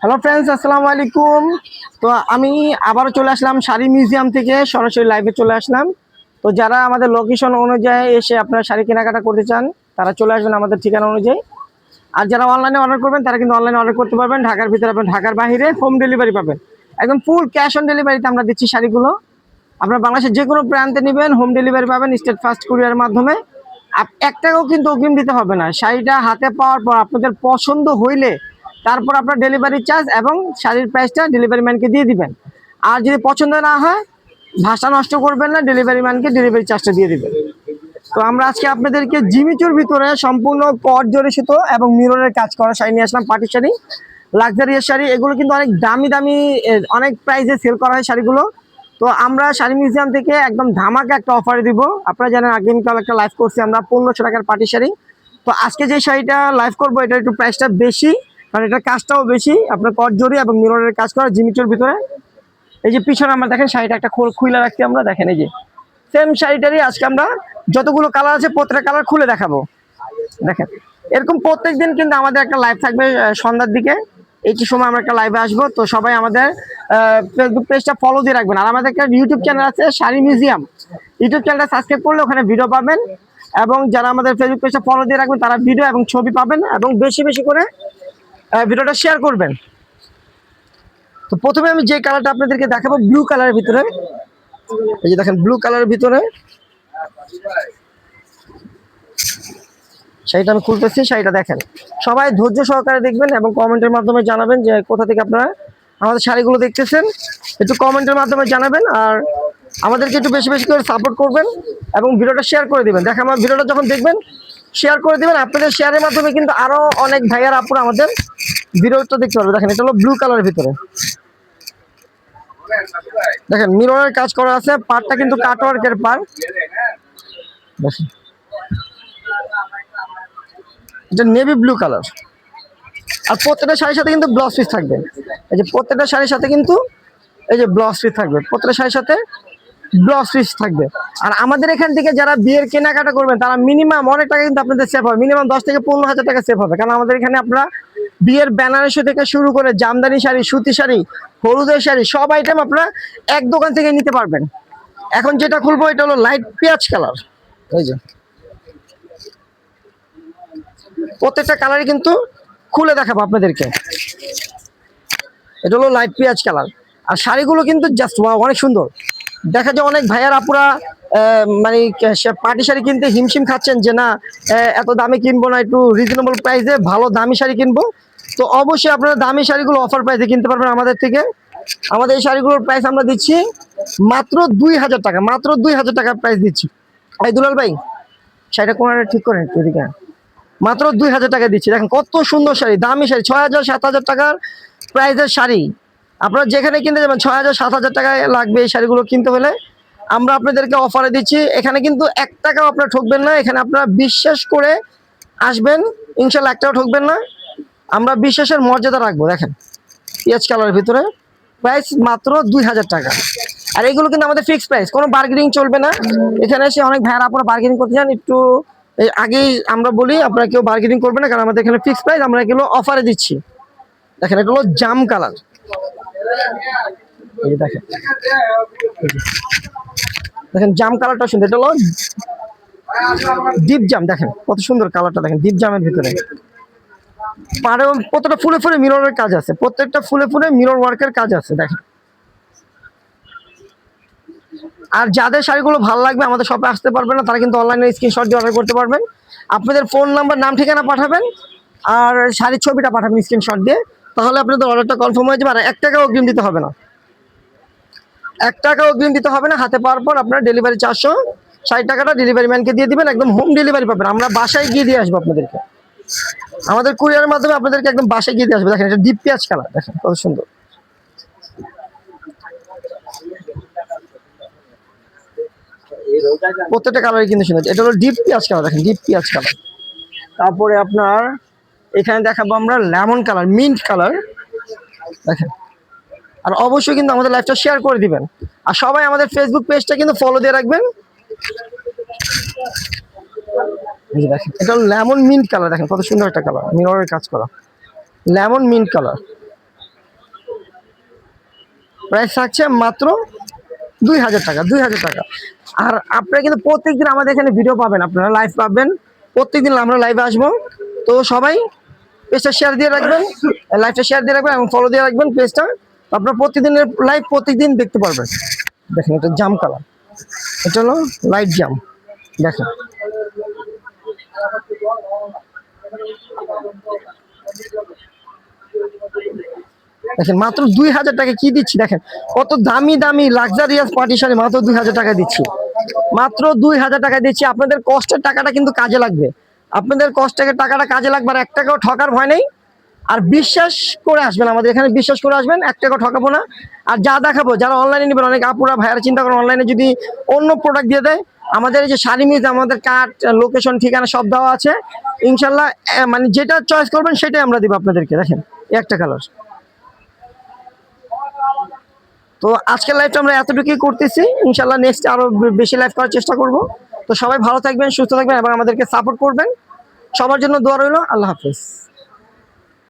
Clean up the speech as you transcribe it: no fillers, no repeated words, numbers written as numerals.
Hello friends, আসসালামু আলাইকুম। তো আমি আবারও চলে আসলাম শাড়ি মিউজিয়াম থেকে, সরাসরি লাইভে চলে আসলাম। তো যারা আমাদের লোকেশন অনুযায়ী এসে আপনারা শাড়ি কেনাকাটা করতে চান তারা চলে আসবেন আমাদের ঠিকানা অনুযায়ী। আর যারা অনলাইনে অর্ডার করবেন তারা কিন্তু অনলাইনে অর্ডার করতে পারবেন। ঢাকার ভিতরে পাবেন, ঢাকার বাইরে হোম ডেলিভারি পাবেন। একদম ফুল ক্যাশ অন ডেলিভারিতে আমরা দিচ্ছি শাড়িগুলো। আপনার বাংলাদেশের যে কোনো প্রান্তে নেবেন হোম ডেলিভারি পাবেন স্টেট ফার্স্ট কুরিয়ারের মাধ্যমে। এক টাকাও কিন্তু অগ্রিম দিতে হবে না। শাড়িটা হাতে পাওয়ার পর আপনাদের পছন্দ হইলে তারপর আপনার ডেলিভারি চার্জ এবং শাড়ির প্রাইসটা ডেলিভারি ম্যানকে দিয়ে দিবেন। আর যদি পছন্দ না হয়, ভাষা নষ্ট করবেন না, ডেলিভারি ম্যানকে ডেলিভারি চার্জটা দিয়ে দিবেন। তো আমরা আজকে আপনাদেরকে জিমিচুর ভিতরে সম্পূর্ণ কট জড়িত এবং মিররের কাজ করা শাড়ি নিয়ে আসলাম। পাটি শাড়ি, লাক্সারিয়াস শাড়ি, এগুলো কিন্তু অনেক দামি দামি অনেক প্রাইসে সেল করা হয় শাড়িগুলো। তো আমরা শাড়ি মিউজিয়াম থেকে একদম ধামাকা একটা অফারে দিব। আপনারা জানেন আগামীকাল একটা লাইভ করছি আমরা 1500 টাকার পাটি শাড়ি। তো আজকে যে শাড়িটা লাইভ করবো এটা একটু প্রাইসটা বেশি, কারণ এটার কাজটাও বেশি। আপনার কট জড়ি এবং মিররের কাজ করা জিমিচুর ভিতরে। এই যে পিছনে আমরা দেখেন শাড়িটা একটা খুলে রাখছি আমরা, দেখেন এই যে সেম শাড়িটারই আজকে আমরা যতগুলো কালার আছে প্রত্যেকটা কালার খুলে দেখাবো। দেখেন এরকম প্রত্যেকদিন কিন্তু আমাদের একটা লাইভ থাকবে সন্ধ্যার দিকে। এইটি সময় আমরা একটা লাইভে আসবো। তো সবাই আমাদের ফেসবুক পেজটা ফলো দিয়ে রাখবেন। আর আমাদের একটা ইউটিউব চ্যানেল আছে শাড়ি মিউজিয়াম, ইউটিউব চ্যানেলটা সাবস্ক্রাইব করলে ওখানে ভিডিও পাবেন। এবং যারা আমাদের ফেসবুক পেজটা ফলো দিয়ে রাখবেন তারা ভিডিও এবং ছবি পাবেন, এবং বেশি বেশি করে ভিডিওটা শেয়ার করবেন। তো প্রথমে আমি যে কালারটা আপনাদেরকে দেখাবো ব্লু কালারের ভিতরে। এই যে দেখেন ব্লু কালারের ভিতরে শাড়িটা আমি খুলতেছি। শাড়িটা দেখেন, সবাই ধৈর্য সহকারে দেখবেন এবং কমেন্টের মাধ্যমে জানাবেন যে কোথা থেকে আপনারা আমাদের শাড়িগুলো দেখতেছেন। একটু কমেন্টের মাধ্যমে জানাবেন আর আমাদেরকে একটু বেশি বেশি করে সাপোর্ট করবেন এবং ভিডিওটা শেয়ার করে দিবেন। দেখেন আমার ভিডিওটা যখন দেখবেন শেয়ার করে দিবেন। আপনাদের শেয়ারের মাধ্যমে কিন্তু আরো অনেক ভাইয়ার আপুরা আমাদের ভিডিওটা দেখতে পারবে। দেখেন এটা হলো ব্লু কালারের ভিতরে, দেখেন মিররের কাজ করা আছে। পাড়টা কিন্তু কাটওয়ার্কের পাড়। দেখেন এটা নেভি ব্লু কালার। আর প্রত্যেকটা শাড়ির সাথে কিন্তু ব্লাউজ পিস থাকবে। এই যে প্রত্যেকটা শাড়ির সাথে কিন্তু এই যে ব্লাউজ পিস থাকবে, প্রত্যেকটা শাড়ির সাথে ব্লাউজ পিস থাকবে। আর আমাদের এখান থেকে যারা বিয়ের কেনাকাটা করবেন তারা মিনিমাম অনেক টাকা কিন্তু আপনাদের সেভ হবে, মিনিমাম 10 থেকে 15 হাজার টাকা সেভ হবে। কারণ আমাদের এখানে আপনারা বিয়ের বেনারসি থেকে শুরু করে জামদানি শাড়ি, সুতি শাড়ি, হলুদের শাড়ি সব আইটেম আপনারা এক দোকান থেকে নিতে পারবেন। এখন যেটা খুলবো এটা হলো লাইট পেঁয়াজ কালার। এই যে প্রত্যেকটা কালারই কিন্তু খুলে দেখাবো আপনাদেরকে। এটা হলো লাইট পেঁয়াজ কালার। আর শাড়িগুলো কিন্তু জাস্ট অনেক সুন্দর। দেখা যায় অনেক ভাইয়ার আপুরা মানে পাটি শাড়ি কিনতে হিমশিম খাচ্ছেন যে না এত দামে কিনবো না, একটু রিজনেবল প্রাইসে ভালো দামি শাড়ি কিনবো। তো অবশ্যই আপনারা দামি শাড়িগুলো অফার প্রাইসে কিনতে পারবেন আমাদের থেকে। আমাদের এই শাড়িগুলোর প্রাইস আমরা দিচ্ছি মাত্র 2000 টাকা, মাত্র 2000 টাকা প্রাইস দিচ্ছি। ভাই দুলাল ভাই শাড়িটা কোনটা ঠিক করেন একটু এদিকে। মাত্র 2000 টাকা দিচ্ছি। দেখেন কত সুন্দর শাড়ি, দামি শাড়ি, 6000 7000 টাকার প্রাইসের শাড়ি। আপনারা যেখানে কিনতে যাবেন 6000 7000 টাকায় লাগবে এই শাড়িগুলো কিনতে হলে। আমরা আপনাদেরকে অফারে দিচ্ছি। এখানে কিন্তু 1 টাকাও আপনারা ঠকবেন না। এখানে আপনারা বিশ্বাস করে আসবেন, ইনশাল্লাহ 1 টাকাও ঠকবেন না। আমরা বিশ্বাসের মর্যাদা রাখবো। দেখেন পেঁয়াজ কালারের ভিতরে প্রাইস মাত্র 2000 টাকা। আর এগুলো কিন্তু আমাদের ফিক্সড প্রাইস, কোনো বার্গেনিং চলবে না। এখানে এসে অনেক ভাইয়ারা আপনারা বার্গেনিং করতে চান, একটু আগেই আমরা বলি আপনারা কেউ বার্গেনিং করবে না, কারণ আমাদের এখানে ফিক্সড প্রাইস, আমরা এগুলো অফারে দিচ্ছি। দেখেন এটা হলো জাম কালার। এই যে দেখেন, দেখেন জাম কালারটা সুন্দর। এটা হলো ডিপ জাম। দেখেন কত সুন্দর কালারটা, দেখেন ডিপ জামের ভিতরে পারে প্রত্যেকটা ফুলে ফুলে মিররের কাজ আছে, প্রত্যেকটা ফুলে ফুলে মিরর ওয়ার্কের কাজ আছে। দেখেন আর যাদের শাড়িগুলো ভালো লাগবে আমাদের শপে আসতে পারবেন না, তারা কিন্তু অনলাইনে স্ক্রিনশট দিয়ে অর্ডার করতে পারবেন। আপনাদের ফোন নাম্বার, নাম, ঠিকানা পাঠাবেন আর শাড়ির ছবিটা পাঠাবেন স্ক্রিনশট দিয়ে, তাহলে আপনাদের অর্ডারটা কনফার্ম হয়ে যাবে। আর 1 টাকাও অগ্রিম দিতে হবে না, 1 টাকাও অগ্রিম দিতে হবে না। হাতে পাওয়ার পর আপনার ডেলিভারি 460 টাকাটা ডেলিভারি ম্যানকে দিয়ে দিবেন, একদম হোম ডেলিভারি পাবেন। আমরা বাসায় গিয়ে দিয়ে আসবো আপনাদেরকে, আমাদের কুরিয়ারের মাধ্যমে আপনাদেরকে একদম বাসায় গিয়ে দিয়ে আসবো। দেখেন এটা ডিপ পেঁয়াজ কালার, দেখেন কত সুন্দর। প্রত্যেকটা কালারই কিন্তু সুন্দর। এটা হলো ডিপ পেঁয়াজ কালার, দেখেন ডিপ পেঁয়াজ কালার। তারপরে আপনার এখানে দেখাবো আমরা লেমন কালার, মিন্ট কালার। দেখেন আর অবশ্যই কিন্তু আমাদের লাইভটা শেয়ার করে দিবেন। আর সবাই আমাদের ফেসবুক পেজটা কিন্তু ফলো দিয়ে রাখবেন। দেখেন এটা লেমন মিন্ট কালার, দেখেন কত সুন্দর একটা কালার, মিররের কাজ করা লেমন মিন্ট কালার। প্রাইস থাকছে মাত্র 2000 টাকা, 2000 টাকা। আর আপনারা কিন্তু প্রত্যেকদিন আমাদের এখানে ভিডিও পাবেন, আপনারা লাইভ পাবেন প্রত্যেকদিন, আমরা লাইভে আসবো। তো সবাই পেজটা শেয়ার দিয়ে রাখবেন, লাইভটা শেয়ার দিয়ে রাখবেন এবং ফলো দিয়ে রাখবেন পেজটা। আপনারা প্রতিদিনের লাইভ প্রত্যেকদিন দেখতে পারবেন। দেখেন এটা জাম কালার, এটা হলো লাইট জাম। দেখেন দেখেন মাত্র 2000 টাকা কি দিচ্ছি, দেখেন কত দামি দামি লাক্সারিয়াস পার্টি শাড়ি মাত্র 2000 টাকা দিচ্ছি, মাত্র 2000 টাকা দিচ্ছি। আপনাদের কষ্টের টাকাটা কিন্তু কাজে লাগবে, আপনাদের কষ্টের টাকাটা কাজে লাগবে, আর 1 টাকাও ঠকার ভয় নেই। আর বিশ্বাস করে আসবেন আমাদের এখানে, বিশ্বাস করে আসবেন, 1 টাকা ঠকাবো না। আর যা দেখাবো, যারা অনলাইনে নেবেন, অনেক আপুরা ভাইয়ারা চিন্তা করেন অনলাইনে যদি অন্য প্রোডাক্ট দিয়ে দেয়, আমাদের এই যে শাড়ি মিউজ, আমাদের কার্ড, লোকেশন, ঠিকানা সব দেওয়া আছে। ইনশাল্লাহ মানে যেটা চয়েস করবেন সেটাই আমরা দিব আপনাদেরকে। দেখেন একটা কালার। তো আজকের লাইভটা আমরা এতটুকুই করতেছি, ইনশাল্লাহ নেক্সট আরো বেশি লাইভ করার চেষ্টা করব। তো সবাই ভালো থাকবেন, সুস্থ থাকবেন এবং আমাদেরকে সাপোর্ট করবেন। সবার জন্য দোয়া রইল। আল্লাহ হাফেজ।